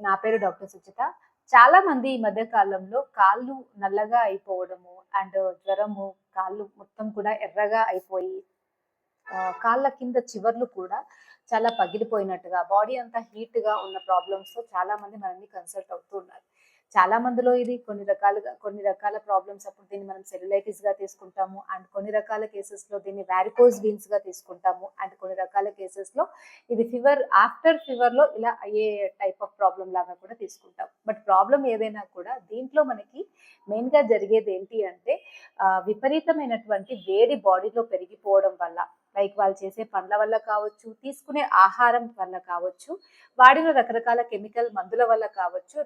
నా పేరు డాక్టర్ సుచిత. చాలా మంది ఈ మధ్య కాలంలో కాళ్ళు నల్లగా అయిపోవడము అండ్ జ్వరము, కాళ్ళు మొత్తం కూడా ఎర్రగా అయిపోయి కాళ్ళ కింద చివర్లు కూడా చాలా పగిలిపోయినట్టుగా, బాడీ అంతా హీట్‌గా ఉన్న ప్రాబ్లమ్స్‌తో చాలా మంది మనల్ని కన్సల్ట్ అవుతూ ఉన్నారు. చాలా మందిలో ఇది కొన్ని రకాల ప్రాబ్లమ్స్ అప్పుడు దీన్ని మనం సెల్యులైటిస్‌గా తీసుకుంటాము. అండ్ కొన్ని రకాల కేసెస్‌లో దీన్ని వారికోస్ వీన్స్‌గా తీసుకుంటాము. అండ్ కొన్ని రకాల కేసెస్‌లో ఇది ఆఫ్టర్ ఫీవర్‌లో ఇలా అయ్యే టైప్ ఆఫ్ ప్రాబ్లమ్ లాగా కూడా తీసుకుంటాం. బట్ ప్రాబ్లమ్ ఏదైనా కూడా దీంట్లో మనకి మెయిన్‌గా జరిగేది ఏంటి అంటే విపరీతమైనటువంటి వేడి బాడీలో పెరిగిపోవడం వల్ల, లైక్ వాళ్ళు చేసే పనుల వల్ల కావచ్చు, తీసుకునే ఆహారం వల్ల కావచ్చు, వాడిన రకరకాల కెమికల్ మందుల వల్ల కావచ్చు,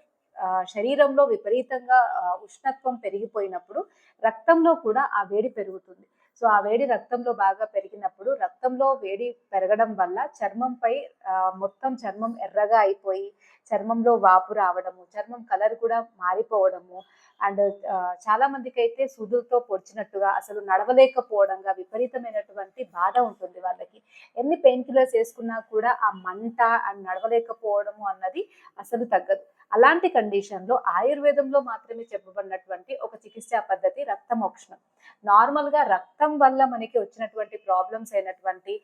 శరీరంలో విపరీతంగా ఉష్ణత్వం పెరిగిపోయినప్పుడు రక్తంలో కూడా ఆ వేడి పెరుగుతుంది. సో ఆ వేడి రక్తంలో బాగా పెరిగినప్పుడు రక్తంలో వేడి పెరగడం వల్ల చర్మంపై మొత్తం చర్మం ఎర్రగా అయిపోయి చర్మంలో వాపు రావడము, చర్మం కలర్ కూడా మారిపోవడము అండ్ చాలా మందికైతే సూదులతో పొడిచినట్టుగా అసలు నడవలేకపోవడంగా విపరీతమైనటువంటి బాధ ఉంటుంది వాళ్ళకి. ఎన్ని పెయిన్ కిల్లర్స్ వేసుకున్నా కూడా ఆ మంట అండ్ నడవలేకపోవడము అన్నది అసలు తగ్గదు. అలాంటి కండిషన్‌లో ఆయుర్వేదంలో మాత్రమే చెప్పబడినటువంటి ఒక చికిత్సా పద్ధతి రక్తమోక్షణం. నార్మల్‌గా రక్తం వల్ల మనకి వచ్చినటువంటి ప్రాబ్లమ్స్ అయినటువంటి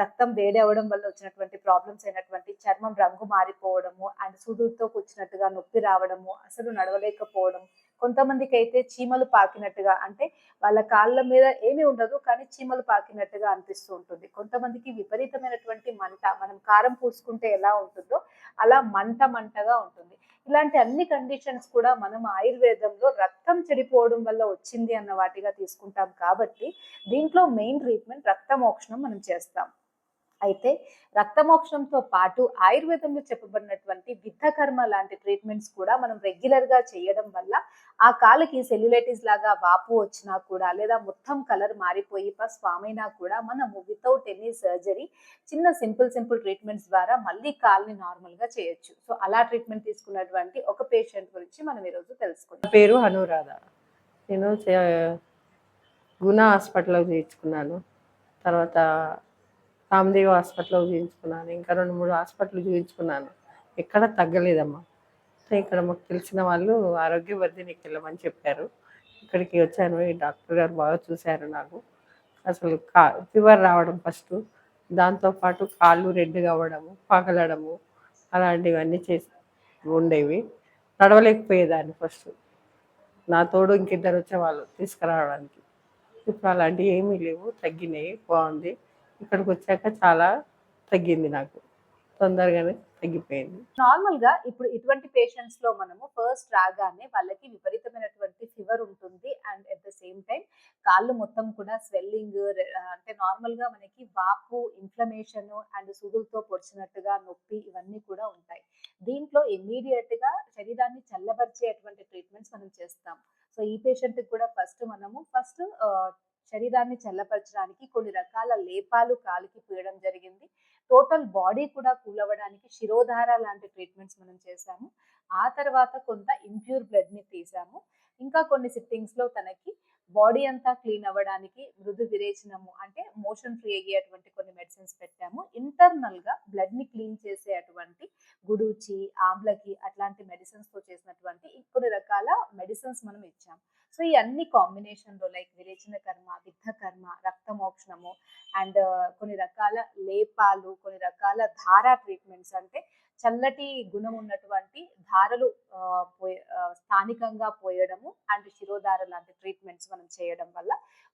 రక్తం వేడి అవ్వడం వల్ల వచ్చినటువంటి ప్రాబ్లమ్స్ అయినటువంటి చర్మం రంగు మారిపోవడము అండ్ సూదులతో కూర్చున్నట్టుగా నొప్పి రావడము, అసలు నడవలేకపోవడం. కొంతమందికి అయితే చీమలు పాకినట్టుగా, అంటే వాళ్ళ కాళ్ళ మీద ఏమీ ఉండదు కానీ చీమలు పాకినట్టుగా అనిపిస్తూ ఉంటుంది. కొంతమందికి విపరీతమైనటువంటి మంట, మనం కారం పూసుకుంటే ఎలా ఉంటుందో అలా మంటగా ఉంటుంది. ఇలాంటి అన్ని కండిషన్స్ కూడా మనం ఆయుర్వేదంలో రక్తం చెడిపోవడం వల్ల వచ్చింది అన్న వాటిగా తీసుకుంటాం కాబట్టి దీంట్లో మెయిన్ ట్రీట్మెంట్ రక్తమోక్షణం మనం చేస్తాం. అయితే రక్తమోక్షణంతో పాటు ఆయుర్వేదంలో చెప్పబడినటువంటి విద్ధకర్మ లాంటి ట్రీట్మెంట్స్ కూడా మనం రెగ్యులర్‌గా చేయడం వల్ల ఆ కాలుకి సెల్యులైటిస్ లాగా వాపు వచ్చినా కూడా, లేదా మొత్తం కలర్ మారిపోయి పస్ ఫామ్ అయినా కూడా మనము వితౌట్ ఎనీ సర్జరీ చిన్న సింపుల్ ట్రీట్మెంట్స్ ద్వారా మళ్ళీ కాలుని నార్మల్‌గా చేయొచ్చు. సో అలా ట్రీట్మెంట్ తీసుకున్నటువంటి ఒక పేషెంట్ గురించి మనం ఈరోజు తెలుసుకుందాం. పేరు అనురాధ. నేను గుణ హాస్పిటల్లో చేయించుకున్నాను. తర్వాత రామదేవ్ హాస్పిటల్లో చూయించుకున్నాను. ఇంకా 2, 3 హాస్పిటల్ చూయించుకున్నాను. ఎక్కడ తగ్గలేదమ్మా. ఇక్కడ మాకు తెలిసిన వాళ్ళు ఆరోగ్యవర్ధినికి వెళ్ళమని చెప్పారు. ఇక్కడికి వచ్చాను. ఈ డాక్టర్ గారు బాగా చూశారు నాకు. అసలు ఫీవర్ రావడం ఫస్టు, దాంతోపాటు కాళ్ళు రెడ్గా అవ్వడము, పగలడము అలాంటివన్నీ చేసి ఉండేవి. నడవలేకపోయేదాన్ని ఫస్ట్. నా తోడు ఇంకిద్దరు వచ్చేవాళ్ళు తీసుకురావడానికి. ఇప్పుడు అలాంటివి ఏమీ లేవు, తగ్గినాయి, బాగుంది. ఇక్కడికి వచ్చాక చాలా తగ్గింది, నాకు తొందరగానే తగ్గిపోయింది. నార్మల్ గా ఇప్పుడు ఇటువంటి పేషెంట్స్ లో మనము ఫస్ట్ రాగానే వాళ్ళకి విపరీతమైనటువంటి ఫీవర్ ఉంటుంది and at the same time కాళ్ళు మొత్తం కూడా స్వెల్లింగ్, అంటే నార్మల్ గా మనకి వాపు, ఇన్ఫ్లమేషన్ అండ్ సూదులతో పొడిచినట్టుగా నొప్పి ఇవన్నీ కూడా ఉంటాయి. దీంట్లో ఇమ్మీడియట్ గా శరీరాన్ని చల్లబరిచేటువంటి ట్రీట్మెంట్స్ మనం చేస్తాం. సో ఈ పేషెంట్ కూడా ఫస్ట్ శరీరాన్ని చల్లపరచడానికి కొన్ని రకాల లేపాలు కాలికి పూయడం జరిగింది. టోటల్ బాడీ కూడా కూల్ అవ్వడానికి శిరోధార లాంటి ట్రీట్మెంట్స్ మనం చేశాము. ఆ తర్వాత కొంత ఇంప్యూర్ బ్లడ్ ని తీసాము. ఇంకా కొన్ని సిట్టింగ్స్ లో తనకి బాడీ అంతా క్లీన్ అవ్వడానికి మృదు విరేచనము, అంటే మోషన్ ఫ్రీ అయ్యేటువంటి కొన్ని మెడిసిన్స్ పెట్టాము. ఇంటర్నల్ గా బ్లడ్ ని క్లీన్ చేసే అటువంటి గుడూచి, ఆమ్లకి అట్లాంటి మెడిసిన్స్ తో చేసినటువంటి కొన్ని రకాల మెడిసిన్స్ మనం ఇచ్చాము. సో ఈ అన్ని కాంబినేషన్ లో లైక్ విరేచన కర్మ, విద్ధ కర్మ, రక్తమోక్షణము అండ్ కొన్ని రకాల లేపాలు, కొన్ని రకాల ధారా ట్రీట్మెంట్స్, అంటే చల్లటి గుణం ఉన్నటువంటి ధారలు స్థానికంగా పోయడము అండ్ శిరోధార లాంటి ట్రీట్మెంట్స్ మనం చేయడం వల్ల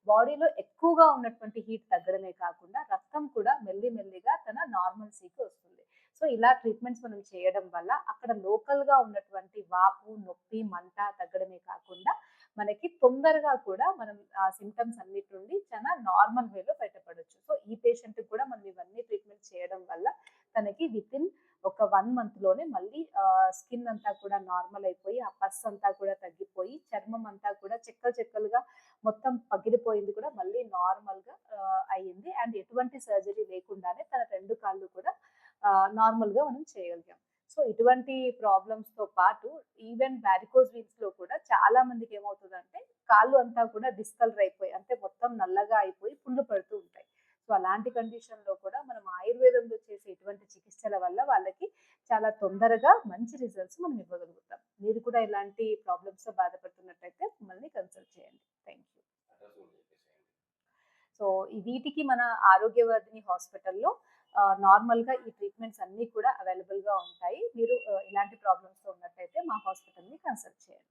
బాడీలో ఎక్కువగా ఉన్నటువంటి హీట్ తగ్గడమే కాకుండా రక్తం కూడా మెల్లిమెల్లిగా తన నార్మల్సీకి వస్తుంది. సో ఇలా ట్రీట్మెంట్స్ మనం చేయడం వల్ల అక్కడ లోకల్ గా ఉన్నటువంటి వాపు, నొప్పి, మంట తగ్గడమే కాకుండా మనకి తొందరగా కూడా మనం ఆ సింటమ్స్ అన్నిటి నుండి చాలా నార్మల్ వేలో బయటపడొచ్చు. సో ఈ పేషెంట్ కూడా మనం ఇవన్నీ ట్రీట్మెంట్ చేయడం వల్ల తనకి వితిన్ ఒక 1 మంత్ లోనే మళ్ళీ స్కిన్ అంతా కూడా నార్మల్ అయిపోయి, ఆ పస్ అంతా కూడా తగ్గిపోయి, చర్మం అంతా కూడా చెక్కలుగా మొత్తం పగిలిపోయింది కూడా మళ్ళీ నార్మల్ గా అయ్యింది. అండ్ ఎటువంటి సర్జరీ లేకుండానే తన 2 కాళ్ళు కూడా నార్మల్ గా మనం చేయగలిగాం. సో ఇటువంటి ప్రాబ్లమ్స్ తో పాటు ఈవెన్ వారికోస్ వీన్స్ లో కూడా చాలా మందికి ఏమవుతుందంటే కాళ్ళు అంతా కూడా డిస్కలర్ అయిపోయి, అంటే మొత్తం నల్లగా అయిపోయి పుండ్లు పడుతూ ఉంటాయి. సో అలాంటి కండిషన్ లో కూడా మనం ఆయుర్వేదంలో చేసే ఇటువంటి చికిత్సల వల్ల వాళ్ళకి చాలా తొందరగా మంచి రిజల్ట్స్ మనం ఇవ్వగలుగుతాం. మీరు కూడా ఇలాంటి ప్రాబ్లమ్స్‌తో బాధపడుతున్నట్టయితే మమ్మల్ని కన్సల్ట్ చేయండి. Thank you. సో, ఈ వీటికి మన ఆరోగ్యవర్ధిని హాస్పిటల్‌లో నార్మల్‌గా ఈ ట్రీట్మెంట్స్ అన్నీ కూడా అవైలబుల్‌గా ఉంటాయి. మీరు ఇలాంటి ప్రాబ్లమ్స్‌తో ఉన్నట్టయితే మా హాస్పిటల్‌ని కన్సల్ట్ చేయండి.